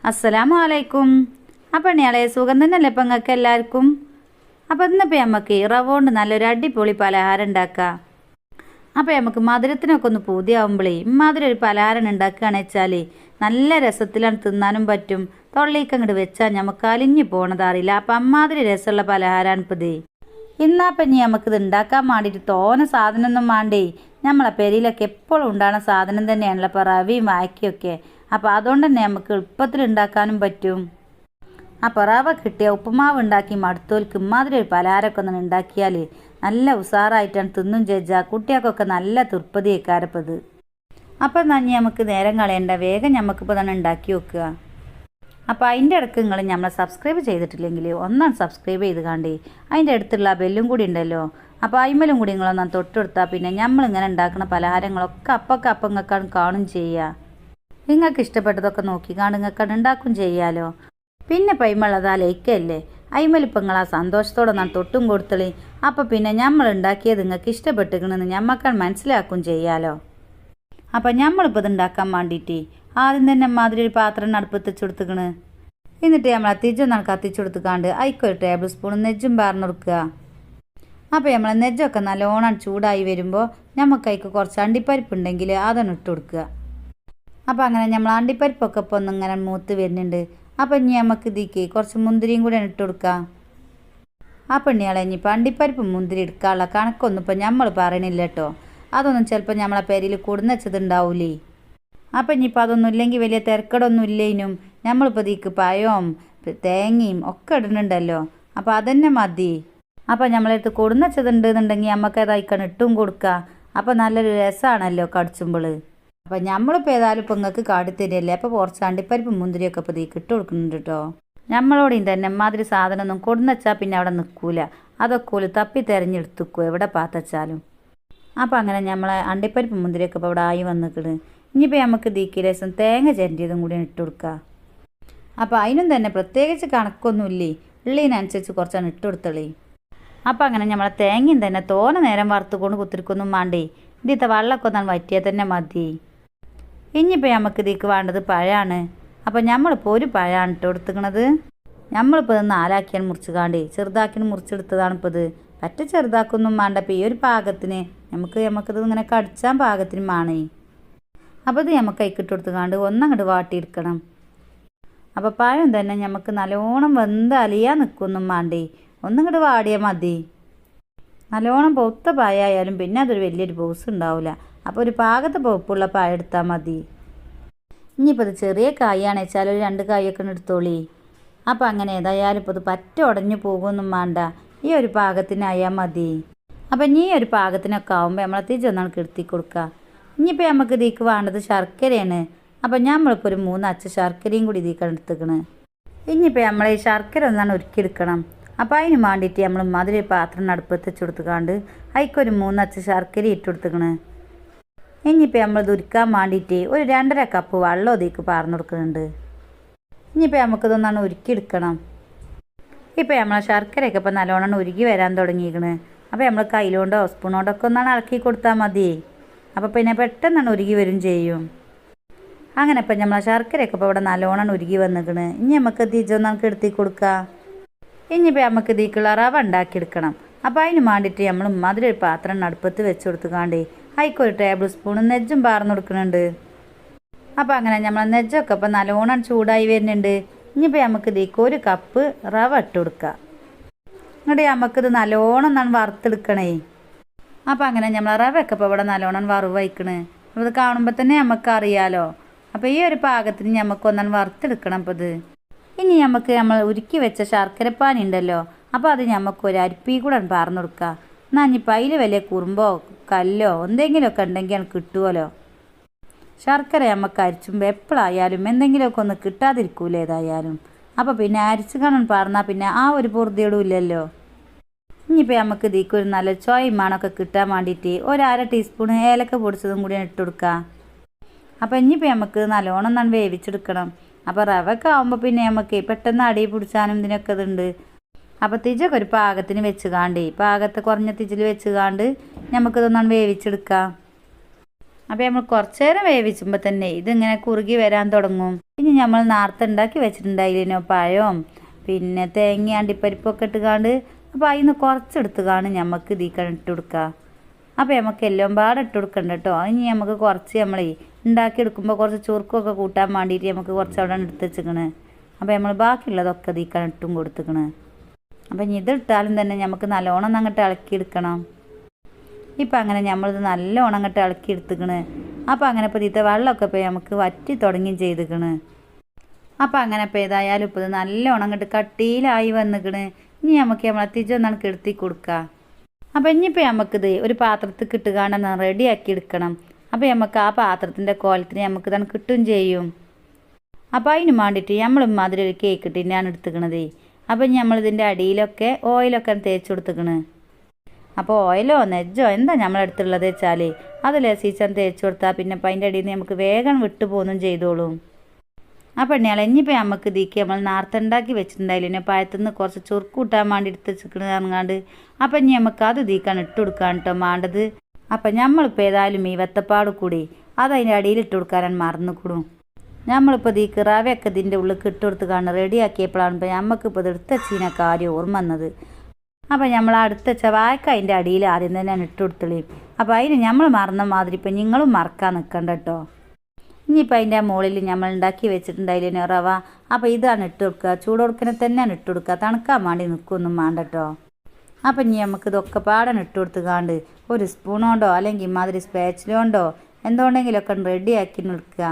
അസ്സലാമു അലൈക്കും. അപ്പം ഇയാളെ സുഖം തന്നെയല്ലേ ഇപ്പം നിങ്ങൾക്ക് എല്ലാവർക്കും? അപ്പം ഇന്നിപ്പോൾ നമുക്ക് റവ കൊണ്ട് നല്ലൊരു അടിപൊളി പലഹാരം ഉണ്ടാക്കാം. അപ്പോൾ നമുക്ക് മധുരത്തിനൊക്കെ ഒന്ന് പൂതിയാവുമ്പോഴേ ഇമ്മാതിരി ഒരു പലഹാരം ഉണ്ടാക്കുകയാണെന്ന് വെച്ചാൽ നല്ല രസത്തിലാണ് തിന്നാനും പറ്റും. തൊള്ളിക്ക് അങ്ങോട്ട് വെച്ചാൽ നമുക്ക് അലിഞ്ഞു പോണതറിയില്ല. അപ്പം അമ്മാതിരി രസമുള്ള പലഹാരമാണ് ഇപ്പോൾ ഇത്. ഇന്നാപ്പം ഇനി നമുക്കിത് ഉണ്ടാക്കാൻ വേണ്ടിയിട്ട് തോന സാധനമൊന്നും വേണ്ടേ. നമ്മളെ പെരിയിലൊക്കെ എപ്പോഴും ഉണ്ടാകുന്ന സാധനം തന്നെയാണല്ലോ ഇപ്പോൾ റവയും വായ്ക്കയൊക്കെ. അപ്പോൾ അതുകൊണ്ട് തന്നെ നമുക്ക് എളുപ്പത്തിൽ ഉണ്ടാക്കാനും പറ്റും. അപ്പോൾ റവ കിട്ടിയ ഉപ്പുമാവ് ഉണ്ടാക്കി മടുത്തോൽക്ക് ഇമ്മാതിരി ഒരു പലഹാരമൊക്കെ ഒന്ന് ഉണ്ടാക്കിയാൽ നല്ല ഉഷാറായിട്ടാണ് തിന്നും ചേച്ചാൽ കുട്ടികൾക്കൊക്കെ നല്ല തൃപ്തിയേക്കാരപ്പത്. അപ്പം തന്നെ നമുക്ക് നേരം കളയണ്ട, വേഗം നമുക്കിപ്പോൾ തന്നെ ഉണ്ടാക്കി വെക്കുക. അപ്പോൾ അതിൻ്റെ ഇടയ്ക്ക് നിങ്ങൾ നമ്മളെ സബ്സ്ക്രൈബ് ചെയ്തിട്ടില്ലെങ്കിൽ ഒന്നാണ് സബ്സ്ക്രൈബ് ചെയ്ത് കണ്ടേ. അതിൻ്റെ അടുത്തുള്ള ബെല്ലും കൂടി ഉണ്ടല്ലോ, അപ്പോൾ അയിമലും കൂടി നിങ്ങളൊന്നാണ് തൊട്ടെടുത്താൽ പിന്നെ നമ്മളിങ്ങനെ ഉണ്ടാക്കുന്ന പലഹാരങ്ങളൊക്കെ അപ്പം നിങ്ങൾക്കാണ് കാണും ചെയ്യുക. നിങ്ങൾക്ക് ഇഷ്ടപ്പെട്ടതൊക്കെ നോക്കി കാണും നിങ്ങൾക്കാണ് ഉണ്ടാക്കും ചെയ്യാലോ. പിന്നെ പൈമുള്ളതാ ലൈക്കല്ലേ, അയിമലിപ്പം നിങ്ങൾ ആ സന്തോഷത്തോടെ ഞാൻ തൊട്ടും കൊടുത്തളി. അപ്പോൾ പിന്നെ നമ്മൾ ഉണ്ടാക്കിയത് നിങ്ങൾക്ക് ഇഷ്ടപ്പെട്ടിരിക്കണമെന്ന് ഞമ്മക്കാണ് മനസ്സിലാക്കും ചെയ്യാലോ. അപ്പം നമ്മളിപ്പോൾ ഇത് ഉണ്ടാക്കാൻ വേണ്ടിയിട്ട് ആദ്യം തന്നെ മാതിരി ഒരു പാത്രം അടുപ്പത്ത് വെച്ചെടുത്തുക്കണ്. എന്നിട്ട് നമ്മൾ തിജൊന്നാണ് കത്തിച്ചെടുത്തുക്കാണ്ട് അതിക്കൊരു ടേബിൾ സ്പൂൺ നെജ്ജും പാർന്നു കൊടുക്കുക. അപ്പോൾ നമ്മൾ നെജ്ജൊക്കെ നല്ലോണം ചൂടായി വരുമ്പോൾ നമുക്ക് അതിക്ക് കുറച്ച് അണ്ടിപ്പരിപ്പ് ഉണ്ടെങ്കിൽ അതൊന്ന് ഇട്ട് കൊടുക്കുക. അപ്പോൾ അങ്ങനെ നമ്മൾ അണ്ടിപ്പരിപ്പൊക്കെ ഇപ്പോൾ ഒന്നിങ്ങനെ മൂത്ത് വരുന്നുണ്ട്. അപ്പം ഇനി നമുക്ക് ഇതിക്ക് കുറച്ച് മുന്തിരിയും കൂടി ഇട്ട് കൊടുക്കാം. അപ്പം ഇനിയാളെ ഇനിയിപ്പോൾ അണ്ടിപ്പരിപ്പ് മുന്തിരി എടുക്കാനുള്ള കണക്കൊന്നും ഇപ്പോൾ നമ്മൾ പറയണില്ല കേട്ടോ. അതൊന്നും ചിലപ്പോൾ നമ്മളെ പേരിൽ കൊടുന്ന് വെച്ചതുണ്ടാവൂലേ. അപ്പം ഇനിയിപ്പോൾ അതൊന്നും ഇല്ലെങ്കിൽ വലിയ തിരക്കടൊന്നും ഇല്ലേനും നമ്മളിപ്പോൾ ഇതിക്ക് പഴവും തേങ്ങയും ഒക്കെ ഇടുന്നുണ്ടല്ലോ. അപ്പോൾ അതന്നെ മതി. അപ്പം നമ്മളടുത്ത് കൊടുന്ന് വെച്ചതുണ്ട് എന്നുണ്ടെങ്കിൽ നമുക്ക് അതായിക്കാണ് ഇട്ടും കൊടുക്കുക. അപ്പോൾ നല്ലൊരു രസമാണല്ലോ കടിച്ചുമ്പോൾ. അപ്പം നമ്മളിപ്പോൾ ഏതായാലും ഇപ്പോൾ നിങ്ങൾക്ക് കാട്ടിത്തരികയല്ലേ. അപ്പോൾ കുറച്ച് അണ്ടിപ്പരിപ്പ് മുന്തിരിയൊക്കെ ഇപ്പോൾ ഇതിക്ക് ഇട്ട് കൊടുക്കുന്നുണ്ട് കേട്ടോ. നമ്മളോടെയും തന്നെ മാതിരി സാധനമൊന്നും കൊടുന്ന് വെച്ചാൽ പിന്നെ അവിടെ നിൽക്കൂല. അതൊക്കെ ഒരു തപ്പി തിരഞ്ഞെടുത്തുക്കോ എവിടെ പാത്തച്ചാലും. അപ്പോൾ അങ്ങനെ നമ്മളെ അണ്ടിപ്പരിപ്പ് മുന്തിരിയൊക്കെ ഇപ്പോൾ ഇവിടെ ആയി വന്നിക്കണ്. ഇനിയിപ്പോൾ നമുക്ക് ഇതിക്ക് രസം തേങ്ങ ചിരണ്ടിയതും കൂടി ഇട്ട് കൊടുക്കുക. അപ്പോൾ അതിനും തന്നെ പ്രത്യേകിച്ച് കണക്കൊന്നുമില്ലേ, ഉള്ളതിനനുസരിച്ച് കുറച്ചാണ് ഇട്ട് കൊടുത്തളേ. അപ്പോൾ അങ്ങനെ നമ്മളെ തേങ്ങയും തന്നെ തോന നേരം വറുത്തുകൊണ്ട് കുത്തിരിക്കൊന്നും വേണ്ടേ. ഇതിത്തെ വെള്ളമൊക്കെ ഒന്നാണ് വറ്റിയാൽ തന്നെ മതി. ഇനിയിപ്പോൾ നമുക്ക് ഇതിക്ക് വേണ്ടത് പഴമാണ്. അപ്പോൾ നമ്മളിപ്പോൾ ഒരു പഴമാണ് ഇട്ട് കൊടുത്തിക്കണത്. നമ്മളിപ്പോൾ ഇത് നാലാക്കിയാണ് മുറിച്ച് കാണ്ടേ ചെറുതാക്കിന് മുറിച്ചെടുത്തതാണ് ഇപ്പോൾ ഇത്. പറ്റ ചെറുതാക്കൊന്നും വേണ്ട. ഇപ്പോൾ ഈ ഒരു പാകത്തിന് നമുക്കിത് ഇങ്ങനെ കടിച്ചാൻ പാകത്തിന് വേണേ. അപ്പോൾ ഇത് നമുക്ക് അതിക്കിട്ട് കൊടുത്തുകാണ്ട് ഒന്നങ്ങോട്ട് വാട്ടിയെടുക്കണം. അപ്പോൾ പഴം തന്നെ നമുക്ക് നല്ലോണം വെന്ത് അലിയാൻ നിൽക്കൊന്നും വേണ്ടേ, ഒന്നങ്ങോട്ട് വാടിയാൽ മതി. നല്ലോണം പൊത്ത പായായാലും പിന്നെ അതൊരു വലിയൊരു ബോസ് ഉണ്ടാവില്ല. അപ്പോൾ ഒരു പാകത്തെ പൊപ്പുള്ള പായ എടുത്താൽ മതി. ഇനിയിപ്പോൾ ഇത് ചെറിയ കായാണെന്ന് വെച്ചാൽ ഒരു 2 കായൊക്കെ എടുത്തോളി. അപ്പോൾ അങ്ങനെ ഏതായാലും ഇപ്പോൾ ഇത് പറ്റ ഉടഞ്ഞു പോകുമൊന്നും വേണ്ട, ഈ ഒരു പാകത്തിനായാൽ മതി. അപ്പം ഇനി ഒരു പാകത്തിനൊക്കെ ആകുമ്പോൾ നമ്മളെ തിരിച്ചൊന്നാണ് കിടത്തി കൊടുക്കുക. ഇനിയിപ്പോൾ നമുക്ക് ഇതിക്ക് വേണ്ടത് ശർക്കരയാണ്. അപ്പം നമ്മളിപ്പോൾ ഒരു 3 അച്ച് ശർക്കരയും കൂടി ഇതിക്കാണ് എടുത്തിക്കണ്. ഇനിയിപ്പോൾ നമ്മൾ ഈ ശർക്കര ഒന്നാണ് ഒരുക്കിയെടുക്കണം. അപ്പോൾ അതിന് വേണ്ടിയിട്ട് നമ്മൾ മധുര പാത്രം അടുപ്പത്ത് വെച്ച് കൊടുത്തുകാണ്ട് അതിക്കൊരു 3 അച്ച് ശർക്കര ഇട്ട് കൊടുത്തുക്കണ്. ഇനിയിപ്പോൾ നമ്മളിത് ഉരുക്കാൻ വേണ്ടിയിട്ട് ഒരു 2.5 കപ്പ് വെള്ളം ഇതിക്ക് പാർന്നു കൊടുക്കുന്നുണ്ട്. ഇനിയിപ്പോൾ നമുക്കിതൊന്നാണ് ഉരുക്കിയെടുക്കണം. ഇപ്പോൾ നമ്മളെ ശർക്കരയൊക്കെ ഇപ്പോൾ നല്ലോണം ഉരുകി വരാൻ തുടങ്ങിയിരിക്കണ്. അപ്പോൾ നമ്മൾ കയ്യിലോണ്ടോ സ്പൂണോണ്ടോ ഒക്കെ ഒന്നാണ് ഇളക്കി കൊടുത്താൽ മതി. അപ്പോൾ പിന്നെ പെട്ടെന്നാണ് ഉരുകി വരും ചെയ്യും. അങ്ങനെ ഇപ്പം നമ്മളെ ശർക്കരയൊക്കെ ഇപ്പോൾ ഇവിടെ നല്ലോണം ഉരുകി വന്നിക്കണ്. ഇനി നമുക്ക് തിരിച്ചൊന്നാണ് കെടുത്തി കൊടുക്കുക. ഇനിയിപ്പോൾ നമുക്ക് ഇതിക്കുള്ള റവ ഉണ്ടാക്കിയെടുക്കണം. അപ്പോൾ അതിന് വേണ്ടിയിട്ട് നമ്മൾ മധുര ഒരു പാത്രം അടുപ്പത്ത് വെച്ച് കൊടുത്തുകാണ്ടേ അതിക്കൊരു ടേബിൾ സ്പൂൺ നെജ്ജും പാർന്നു കൊടുക്കുന്നുണ്ട്. അപ്പോൾ അങ്ങനെ നമ്മൾ നെജ്ജൊക്കെ ഇപ്പോൾ നല്ലോണം ചൂടായി വരുന്നുണ്ട്. ഇനിയിപ്പോൾ നമുക്ക് ഇതിക്ക് 1 കപ്പ് റവ ഇട്ട് കൊടുക്കുക. എന്നിട്ട് നമുക്കിത് നല്ലോണം ഒന്നാണ് വറുത്തെടുക്കണേ. അപ്പോൾ അങ്ങനെ നമ്മൾ റവയൊക്കെ ഇപ്പോൾ ഇവിടെ നല്ലോണം വറവ് വയ്ക്കണ്. അപ്പോൾ ഇത് കാണുമ്പോൾ തന്നെ നമുക്ക് അറിയാലോ. അപ്പോൾ ഈ ഒരു പാകത്തിന് നമുക്ക് ഒന്നാണ് വറുത്തെടുക്കണം. അപ്പോൾ ഇത് ഇനി നമ്മൾ ഉരുക്കി വെച്ച ശർക്കരപ്പാനി ഉണ്ടല്ലോ, അപ്പോൾ അത് നമുക്ക് ഒരു അരിപ്പി കൂടെ പാർന്നു കൊടുക്കുക. എന്നാൽ ഇനിയിപ്പോൾ അതിൽ വലിയ കുറുമ്പോ കല്ലോ എന്തെങ്കിലുമൊക്കെ ഉണ്ടെങ്കിൽ കിട്ടുമല്ലോ. ശർക്കര നമുക്ക് അരിച്ചുമ്പോൾ എപ്പോഴായാലും എന്തെങ്കിലുമൊക്കെ ഒന്ന് കിട്ടാതിരിക്കൂല ഏതായാലും. അപ്പോൾ പിന്നെ അരിച്ച് കാണാൻ പറഞ്ഞാൽ പിന്നെ ആ ഒരു പൊറുതിയോടും ഇല്ലല്ലോ. ഇനിയിപ്പോൾ നമുക്ക് ഇതിക്ക് ഒരു നല്ല ചോയും മണമൊക്കെ കിട്ടാൻ വേണ്ടിയിട്ട് ഒരു 1/2 ടീസ്പൂൺ ഏലക്ക പൊടിച്ചതും കൂടി ഇട്ട് കൊടുക്കുക. അപ്പോൾ ഇനിയിപ്പോൾ നമുക്ക് നല്ലോണം നന്ന് വേവിച്ചെടുക്കണം. അപ്പോൾ റവൊക്കെ ആകുമ്പോൾ പിന്നെ നമുക്ക് പെട്ടെന്ന് അടി പിടിച്ചാനും ഇതിനൊക്കെ ഇതുണ്ട്. അപ്പോൾ തിജൊക്കെ ഒരു പാകത്തിന് വെച്ച് കാണ്ടേ പാകത്തെ കുറഞ്ഞ തിജിൽ വെച്ച് കാണ്ട് നമുക്കിതൊന്നാണ് വേവിച്ചെടുക്കാം. അപ്പോൾ നമ്മൾ കുറച്ച് നേരം വേവിച്ചുമ്പോൾ തന്നെ ഇതിങ്ങനെ കുറുകി വരാൻ തുടങ്ങും. ഇനി നമ്മൾ നേരത്തെ ഉണ്ടാക്കി വെച്ചിട്ടുണ്ടായില്ലോ പഴവും പിന്നെ തേങ്ങ അണ്ടിപ്പരിപ്പൊക്കെ ഇട്ടുകാണ്ട്, അപ്പോൾ അതിൽ നിന്ന് കുറച്ചെടുത്തുകാണ്ട് നമുക്ക് ഇതിക്കാൻ ഇട്ട് കൊടുക്കുക. അപ്പോൾ നമുക്ക് എല്ലാം പാടെ ഇട്ട് കൊടുക്കണ്ട കേട്ടോ. ഇനി നമുക്ക് കുറച്ച് നമ്മളെ ഉണ്ടാക്കിയെടുക്കുമ്പോൾ കുറച്ച് ചുരുക്കമൊക്കെ കൂട്ടാൻ വേണ്ടിയിട്ട് നമുക്ക് കുറച്ച് അവിടെ എടുത്ത് വെച്ചിക്കണ്. അപ്പോൾ നമ്മൾ ബാക്കിയുള്ളതൊക്കെ ഇതിക്കാൻ ഇട്ടും കൊടുത്തിക്കണ്. അപ്പം ഇനി ഇതിട്ടാലും തന്നെ നമുക്ക് നല്ലോണം അങ്ങോട്ട് ഇളക്കിയെടുക്കണം. ഇപ്പം അങ്ങനെ നമ്മളിത് നല്ലോണം അങ്ങോട്ട് ഇളക്കിയെടുത്തിക്കണ്. അപ്പോൾ അങ്ങനെ ഇപ്പോൾ ഇതിത്തെ വെള്ളമൊക്കെ ഇപ്പോൾ നമുക്ക് വറ്റി തുടങ്ങുകയും ചെയ്തിക്കണ്. അപ്പോൾ അങ്ങനെ ഇപ്പോൾ ഏതായാലും ഇപ്പോൾ ഇത് നല്ലോണം അങ്ങോട്ട് കട്ടിയിലായി വന്നിക്കണ്. ഇനി നമുക്ക് നമ്മളെ തിരിച്ചൊന്നാണ് കെടുത്തി കൊടുക്കുക. അപ്പോൾ ഇനിയിപ്പോൾ നമുക്കിത് ഒരു പാത്രത്തിൽ കിട്ടുകാണ്ടെന്ന് റെഡിയാക്കി എടുക്കണം. അപ്പോൾ നമുക്ക് ആ പാത്രത്തിൻ്റെ കോലത്തിന് നമുക്ക് തന്നെ കിട്ടുകയും ചെയ്യും. അപ്പോൾ അതിന് വേണ്ടിയിട്ട് നമ്മൾ മാതിരി ഒരു കേക്ക് ടിന്നാണ് എടുത്തിക്കണത്. അപ്പോൾ നമ്മളിതിൻ്റെ അടിയിലൊക്കെ ഓയിലൊക്കെ തേച്ച് കൊടുത്തിക്കണ്. അപ്പോൾ ഓയിലോ നെജ്ജോ എന്താ നമ്മളെടുത്തുള്ളത് വെച്ചാൽ അത് ലസീച്ചൻ തേച്ച് കൊടുത്താൽ പിന്നെ അപ്പം അതിൻ്റെ അടിയിൽ നിന്ന് നമുക്ക് വേഗം വിട്ടു പോകുന്നും ചെയ്തോളും. അപ്പോൾ ഇനിയിപ്പോൾ നമുക്ക് ഇതിക്ക് നമ്മൾ നേരത്തെ ഉണ്ടാക്കി വെച്ചിട്ടുണ്ടായില്ലേ പഴത്തുനിന്ന് കുറച്ച് ചുർക്ക് കൂട്ടാൻ വേണ്ടി എടുത്ത് വെച്ചിക്കണ് ഇറങ്ങാണ്ട്. അപ്പം ഇനി നമുക്ക് അത് ഇതിക്കാണ് ഇട്ട് കൊടുക്കാൻ കേട്ടോ വേണ്ടത്. അപ്പം നമ്മളിപ്പോൾ ഏതായാലും ഈ വെത്തപ്പാട് കൂടി അത് അതിൻ്റെ അടിയിൽ ഇട്ട് കൊടുക്കാനാണ് മറന്നുകൂടും. നമ്മളിപ്പോൾ ഇതിക്ക് റവയൊക്കെ ഇതിൻ്റെ ഉള്ളിൽ ഇട്ട് കൊടുത്ത് കാണുന്നത് റെഡിയാക്കിയപ്പോഴാണ് ഇപ്പോൾ നമുക്കിപ്പോൾ ഇത് എടുത്ത് വെച്ചതിനെ കാര്യം ഓർമ്മ വന്നത്. അപ്പോൾ നമ്മൾ അടുത്ത വെച്ച വായ്ക്ക അതിൻ്റെ അടിയിൽ ആദ്യം തന്നെയാണ് ഇട്ട് കൊടുത്തുള്ളൂ. അപ്പോൾ അതിന് നമ്മൾ മറന്ന മാതിരി ഇപ്പം നിങ്ങളും മറക്കാൻ നിൽക്കണ്ട കേട്ടോ. ഇനിയിപ്പോൾ അതിൻ്റെ മുകളിൽ നമ്മൾ ഉണ്ടാക്കി വെച്ചിട്ടുണ്ടായില്ലേ റവ, അപ്പോൾ ഇതാണ് ഇട്ട് കൊടുക്കുക. ചൂട് കൊടുക്കണെ തന്നെയാണ് ഇട്ട് കൊടുക്കുക. തണുക്കാൻ വേണ്ടി നിൽക്കൊന്നും വേണ്ട കേട്ടോ. അപ്പം ഇനി നമുക്ക് ഇതൊക്കെ പാടാൻ ഇട്ട് കൊടുത്തുകാണ്ട് ഒരു സ്പൂണോണ്ടോ അല്ലെങ്കിൽ മാതിരി സ്പാച്ചിലോണ്ടോ എന്തുകൊണ്ടെങ്കിലൊക്കെ റെഡിയാക്കി നിൽക്കുക.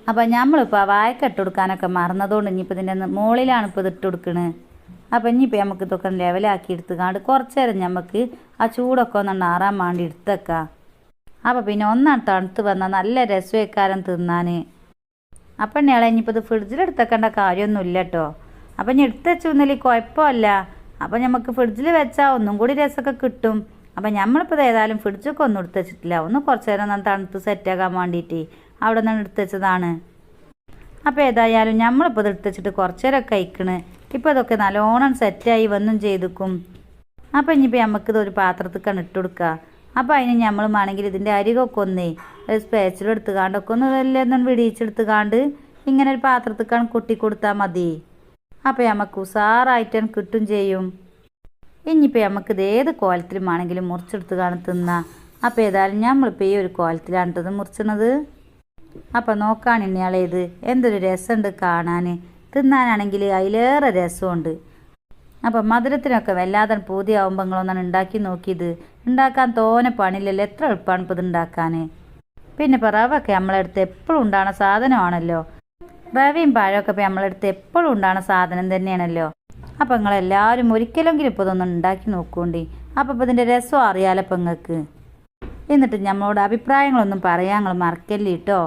അപ്പോൾ നമ്മളിപ്പോൾ ആ വായ്ക്ക ഇട്ട് കൊടുക്കാനൊക്കെ മറന്നതുകൊണ്ട് ഇനിയിപ്പോൾ ഇതിൻ്റെ മുകളിലാണ് ഇപ്പോൾ ഇത് ഇട്ട് കൊടുക്കണത്. അപ്പം ഇനിയിപ്പോൾ നമുക്ക് ഇതൊക്കെ ലെവലാക്കി എടുത്തുകാണ്ട് കുറച്ച് നേരം നമുക്ക് ആ ചൂടൊക്കെ ഒന്ന് ആറാൻ വേണ്ടി എടുത്തേക്കാം. അപ്പോൾ പിന്നെ ഒന്നാണ് തണുത്ത് വന്നാൽ നല്ല രസമേക്കാരം തിന്നാൻ. അപ്പം ഇനിയിപ്പോൾ ഇത് ഫ്രിഡ്ജിലെടുത്തേക്കേണ്ട കാര്യമൊന്നുമില്ല കേട്ടോ. അപ്പം ഇനി എടുത്ത് വെച്ചൊന്നുമില്ല കുഴപ്പമില്ല. അപ്പം നമുക്ക് ഫ്രിഡ്ജിൽ വെച്ചാൽ ഒന്നും കൂടി രസമൊക്കെ കിട്ടും. അപ്പം നമ്മളിപ്പോൾ ഇത് ഏതായാലും ഫ്രിഡ്ജൊക്കെ ഒന്നും എടുത്ത് വെച്ചിട്ടില്ല. ഒന്ന് കുറച്ച് നേരം ഒന്ന് തണുത്ത് സെറ്റാക്കാൻ വേണ്ടിയിട്ട് അവിടെ നിന്നാണ് എടുത്ത് വെച്ചതാണ്. അപ്പോൾ ഏതായാലും നമ്മളിപ്പോൾ ഇത് എടുത്ത് വെച്ചിട്ട് കുറച്ച് നേരമൊക്കെ കഴിക്കണ്. ഇപ്പോൾ ഇതൊക്കെ നല്ലോണം സെറ്റായി വന്നും ചെയ്തിക്കും. അപ്പോൾ ഇനിയിപ്പോൾ നമുക്കിത് ഒരു പാത്രത്തിലേക്കാണ് ഇട്ട് കൊടുക്കുക. അപ്പോൾ അതിന് നമ്മൾ വേണമെങ്കിൽ ഇതിൻ്റെ അരികൊക്കെ ഒന്നേ ഒരു സ്പേച്ചിലെടുത്ത് കാണ്ടൊക്കെ ഒന്ന് എല്ലാം വിടിയിച്ചെടുത്ത് കാണ്ട് ഇങ്ങനെ ഒരു പാത്രത്തിലേക്കാണ് കൊട്ടി കൊടുത്താൽ മതി. അപ്പോൾ നമുക്ക് ഉസാറായിട്ട് കിട്ടും ചെയ്യും. ഇനിയിപ്പോൾ നമുക്കിത് ഏത് കോലത്തിലും ആണെങ്കിലും മുറിച്ചെടുത്ത് കാണാൻ തിന്നാം. അപ്പോൾ ഏതായാലും നമ്മളിപ്പോൾ ഈ ഒരു കോലത്തിലാണ് ഇത് മുറിച്ചണത്. അപ്പോൾ നോക്കുകയാണ് ഇയാളേത് എന്തൊരു രസമുണ്ട് കാണാൻ. തിന്നാനാണെങ്കിൽ അതിലേറെ രസമുണ്ട്. അപ്പം മധുരത്തിനൊക്കെ വല്ലാതെ പൂതിയാവുമ്പോൾ നിങ്ങളൊന്നാണ് ഉണ്ടാക്കി നോക്കിയത്. ഉണ്ടാക്കാൻ തോനെ പണിയില്ലല്ലോ, എത്ര എളുപ്പമാണ് ഇപ്പോൾ ഇത് ഉണ്ടാക്കാൻ. പിന്നെ ഇപ്പോൾ റവൊക്കെ നമ്മളെടുത്ത് എപ്പോഴും ഉണ്ടാകുന്ന സാധനമാണല്ലോ. റവയും പഴമൊക്കെ ഇപ്പോൾ നമ്മളെടുത്ത് എപ്പോഴും ഉണ്ടാകുന്ന സാധനം തന്നെയാണല്ലോ. അപ്പം നിങ്ങളെല്ലാവരും ഒരിക്കലെങ്കിലും ഇപ്പോൾ ഇതൊന്നും ഉണ്ടാക്കി നോക്കുകൊണ്ടേ. അപ്പോൾ ഇപ്പോൾ ഇതിൻ്റെ രസം അറിയാലോ ഇപ്പം നിങ്ങൾക്ക്. എന്നിട്ട് നമ്മളോട് അഭിപ്രായങ്ങളൊന്നും പറയാൻ നിങ്ങൾ മറക്കല്ലേ കേട്ടോ.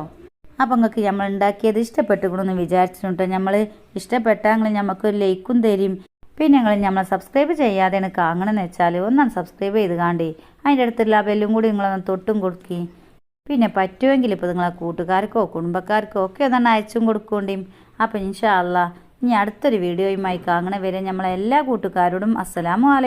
അപ്പം നിങ്ങൾക്ക് നമ്മൾ ഉണ്ടാക്കിയത് ഇഷ്ടപ്പെട്ടുകൊണ്ടെന്ന് വിചാരിച്ചിട്ടോ. നമ്മൾ ഇഷ്ടപ്പെട്ടാൽ നമുക്കൊരു ലൈക്കും തരും. പിന്നെ നമ്മളെ സബ്സ്ക്രൈബ് ചെയ്യാതെയാണ് കാണണമെന്ന് വെച്ചാൽ ഒന്നാണ് സബ്സ്ക്രൈബ് ചെയ്ത് കാണ്ടേ അതിൻ്റെ അടുത്തുള്ള ബെല്ലും കൂടി നിങ്ങളൊന്ന് തൊട്ടും കൊടുക്കി. പിന്നെ പറ്റുമെങ്കിൽ ഇപ്പോൾ നിങ്ങളെ കൂട്ടുകാർക്കോ കുടുംബക്കാർക്കോ ഒക്കെ ഒന്നാണ് അയച്ചും കൊടുക്കേണ്ടിയും. അപ്പം ഇൻഷാ അല്ലാ ഇനി അടുത്തൊരു വീഡിയോയുമായി കാണണ വരെ നമ്മളെ എല്ലാ കൂട്ടുകാരോടും അസ്സലാമു അലൈക്കും.